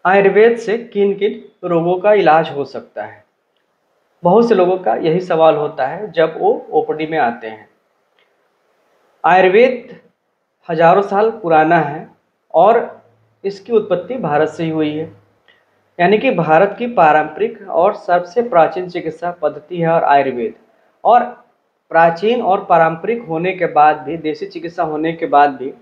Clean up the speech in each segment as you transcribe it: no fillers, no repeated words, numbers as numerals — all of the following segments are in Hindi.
आयुर्वेद से किन किन रोगों का इलाज हो सकता है। बहुत से लोगों का यही सवाल होता है जब वो ओपीडी में आते हैं। आयुर्वेद हजारों साल पुराना है और इसकी उत्पत्ति भारत से ही हुई है। यानी कि भारत की पारंपरिक और सबसे प्राचीन चिकित्सा पद्धति है और आयुर्वेद। और प्राचीन और पारंपरिक होने के बाद भी, देसी चिकित्सा होने के बाद भी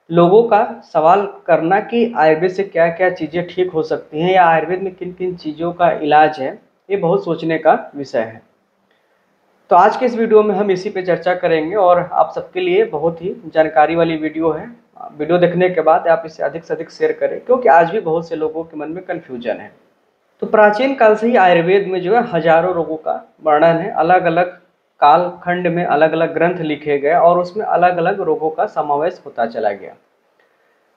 लोगों का सवाल करना कि आयुर्वेद से क्या क्या चीज़ें ठीक हो सकती हैं या आयुर्वेद में किन किन चीज़ों का इलाज है, ये बहुत सोचने का विषय है। तो आज के इस वीडियो में हम इसी पे चर्चा करेंगे और आप सबके लिए बहुत ही जानकारी वाली वीडियो है। वीडियो देखने के बाद आप इसे अधिक से अधिक शेयर करें, क्योंकि आज भी बहुत से लोगों के मन में कन्फ्यूजन है। तो प्राचीन काल से ही आयुर्वेद में जो है हजारों रोगों का वर्णन है। अलग अलग काल खंड में अलग अलग ग्रंथ लिखे गए और उसमें अलग अलग रोगों का समावेश होता चला गया।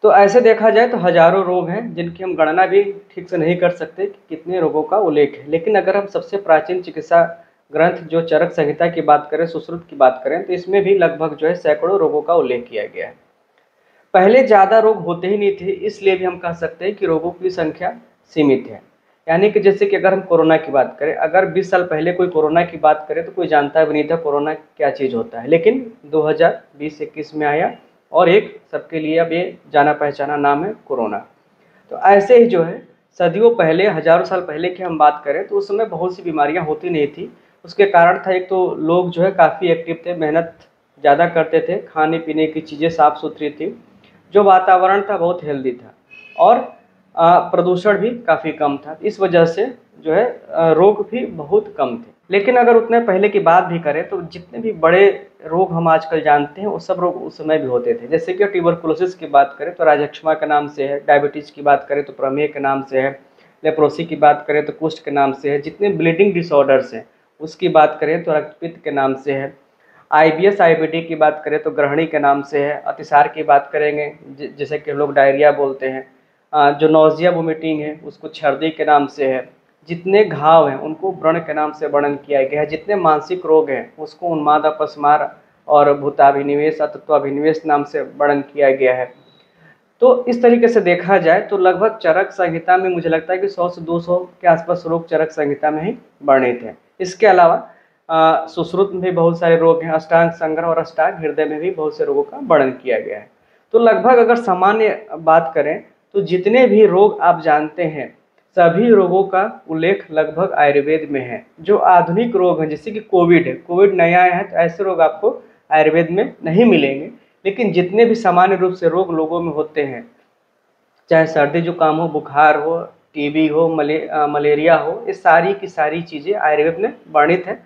तो ऐसे देखा जाए तो हजारों रोग हैं जिनकी हम गणना भी ठीक से नहीं कर सकते कि कितने रोगों का उल्लेख है। लेकिन अगर हम सबसे प्राचीन चिकित्सा ग्रंथ जो चरक संहिता की बात करें, सुश्रुत की बात करें, तो इसमें भी लगभग जो है सैकड़ों रोगों का उल्लेख किया गया है। पहले ज़्यादा रोग होते ही नहीं थे, इसलिए भी हम कह सकते हैं कि रोगों की संख्या सीमित है। यानी कि जैसे कि अगर हम कोरोना की बात करें, अगर 20 साल पहले कोई कोरोना की बात करे तो कोई जानता भी नहीं था कोरोना क्या चीज़ होता है। लेकिन 2020-21 में आया और एक सबके लिए अब ये जाना पहचाना नाम है कोरोना। तो ऐसे ही जो है सदियों पहले, हजारों साल पहले की हम बात करें तो उस समय बहुत सी बीमारियां होती नहीं थी। उसके कारण था, एक तो लोग जो है काफ़ी एक्टिव थे, मेहनत ज़्यादा करते थे, खाने पीने की चीज़ें साफ़ सुथरी थी, जो वातावरण था बहुत हेल्दी था और प्रदूषण भी काफ़ी कम था। इस वजह से जो है रोग भी बहुत कम थे। लेकिन अगर उतने पहले की बात भी करें तो जितने भी बड़े रोग हम आजकल जानते हैं वो सब रोग उस समय भी होते थे। जैसे कि ट्यूबरकुलोसिस की बात करें तो राजक्षमा के नाम से है, डायबिटीज़ की बात करें तो प्रमेह के नाम से है, लेप्रोसी की बात करें तो कुष्ठ के नाम से है, जितने ब्लीडिंग डिसऑर्डर्स हैं उसकी बात करें तो रक्तपित्त के नाम से है, IBS IBD की बात करें तो ग्रहणी के नाम से है, अतिसार की बात करेंगे जैसे कि लोग डायरिया बोलते हैं, जो नौजिया वोमिटिंग है उसको छर्दी के नाम से है, जितने घाव हैं उनको व्रण के नाम से वर्णन किया गया है, जितने मानसिक रोग हैं उसको उन्माद अपस्मार और भूताभिनिवेश तत्वाभिनिवेश नाम से वर्णन किया गया है। तो इस तरीके से देखा जाए तो लगभग चरक संहिता में मुझे लगता है कि 100 से 200 के आसपास रोग चरक संहिता में ही वर्णित हैं। इसके अलावा सुश्रुत में भी बहुत सारे रोग हैं, अष्टांग संग्रह और अष्टांग हृदय में भी बहुत से रोगों का वर्णन किया गया है। तो लगभग अगर सामान्य बात करें तो जितने भी रोग आप जानते हैं सभी रोगों का उल्लेख लगभग आयुर्वेद में है। जो आधुनिक रोग हैं जैसे कि कोविड है, कोविड नया आया है तो ऐसे रोग आपको आयुर्वेद में नहीं मिलेंगे। लेकिन जितने भी सामान्य रूप से रोग लोगों में होते हैं, चाहे सर्दी जुकाम हो, बुखार हो, टीबी हो, मलेरिया हो, ये सारी की सारी चीज़ें आयुर्वेद में वर्णित है।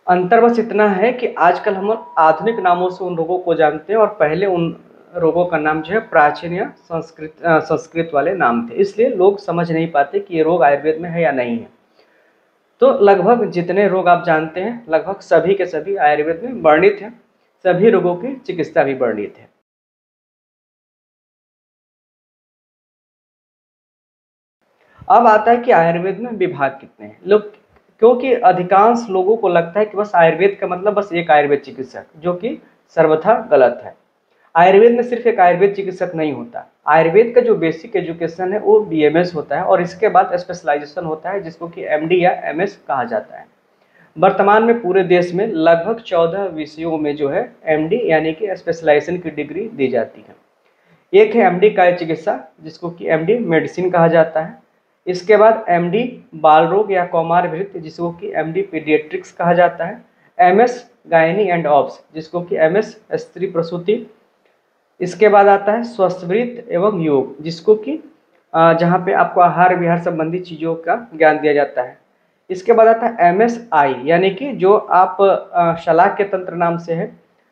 अंतर बस इतना है कि आजकल हम आधुनिक नामों से उन रोगों को जानते हैं और पहले उन रोगों का नाम जो है प्राचीन या संस्कृत वाले नाम थे, इसलिए लोग समझ नहीं पाते कि ये रोग आयुर्वेद में है या नहीं है। तो लगभग जितने रोग आप जानते हैं लगभग सभी के सभी आयुर्वेद में वर्णित हैं। सभी रोगों की चिकित्सा भी वर्णित है। अब आता है कि आयुर्वेद में विभाग कितने हैं। लोग, क्योंकि अधिकांश लोगों को लगता है कि बस आयुर्वेद का मतलब बस एक आयुर्वेद चिकित्सक, जो कि सर्वथा गलत है। आयुर्वेद में सिर्फ एक आयुर्वेद चिकित्सक नहीं होता। आयुर्वेद का जो बेसिक एजुकेशन है वो BMS होता है और इसके बाद स्पेशलाइजेशन होता है जिसको कि MD या MS कहा जाता है। वर्तमान में पूरे देश में लगभग 14 विषयों में जो है MD यानी कि स्पेशलाइजेशन की डिग्री दी जाती है। एक है MD काय चिकित्सा जिसको कि MD मेडिसिन कहा जाता है। इसके बाद MD बाल रोग या कौमार भृत्य जिसको कि MD पीडियाट्रिक्स कहा जाता है। MS गायनी एंड ऑब्स जिसको कि MS स्त्री प्रसूति। इसके बाद आता है स्वस्थवृत्त एवं योग जिसको कि जहाँ पे आपको आहार विहार संबंधी चीज़ों का ज्ञान दिया जाता है। इसके बाद आता है MSI यानी कि जो आप शलाक्य तंत्र नाम से है,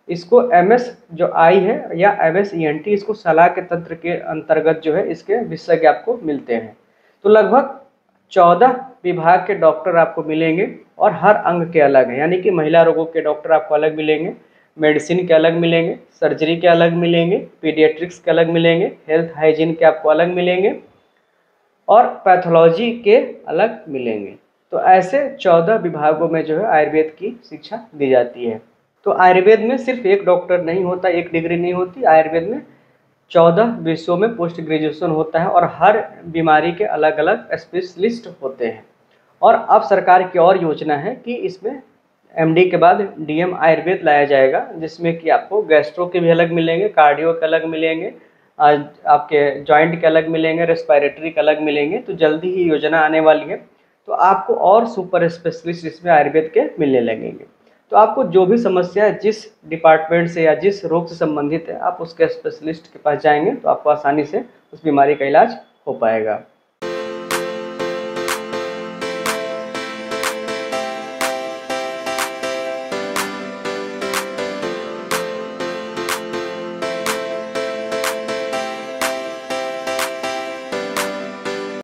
इसको MS जो आई है या MSENT, इसको शलाक्य तंत्र के अंतर्गत जो है इसके विशेषज्ञ आपको मिलते हैं। तो लगभग 14 विभाग के डॉक्टर आपको मिलेंगे और हर अंग के अलग हैं। यानी कि महिला रोगों के डॉक्टर आपको अलग मिलेंगे, मेडिसिन के अलग मिलेंगे, सर्जरी के अलग मिलेंगे, पीडियाट्रिक्स के अलग मिलेंगे, हेल्थ हाइजीन के आपको अलग मिलेंगे और पैथोलॉजी के अलग मिलेंगे। तो ऐसे 14 विभागों में जो है आयुर्वेद की शिक्षा दी जाती है। तो आयुर्वेद में सिर्फ एक डॉक्टर नहीं होता, एक डिग्री नहीं होती। आयुर्वेद में 14 विषयों में पोस्ट ग्रेजुएशन होता है और हर बीमारी के अलग अलग स्पेशलिस्ट होते हैं। और अब सरकार की और योजना है कि इसमें एमडी के बाद डीएम आयुर्वेद लाया जाएगा, जिसमें कि आपको गैस्ट्रो के भी अलग मिलेंगे, कार्डियो के अलग मिलेंगे, आपके जॉइंट के अलग मिलेंगे, रेस्पिरेटरी के अलग मिलेंगे। तो जल्दी ही योजना आने वाली है, तो आपको और सुपर स्पेशलिस्ट इसमें आयुर्वेद के मिलने लगेंगे। तो आपको जो भी समस्या है, जिस डिपार्टमेंट से या जिस रोग से संबंधित है, आप उसके स्पेशलिस्ट के पास जाएंगे तो आपको आसानी से उस बीमारी का इलाज हो पाएगा।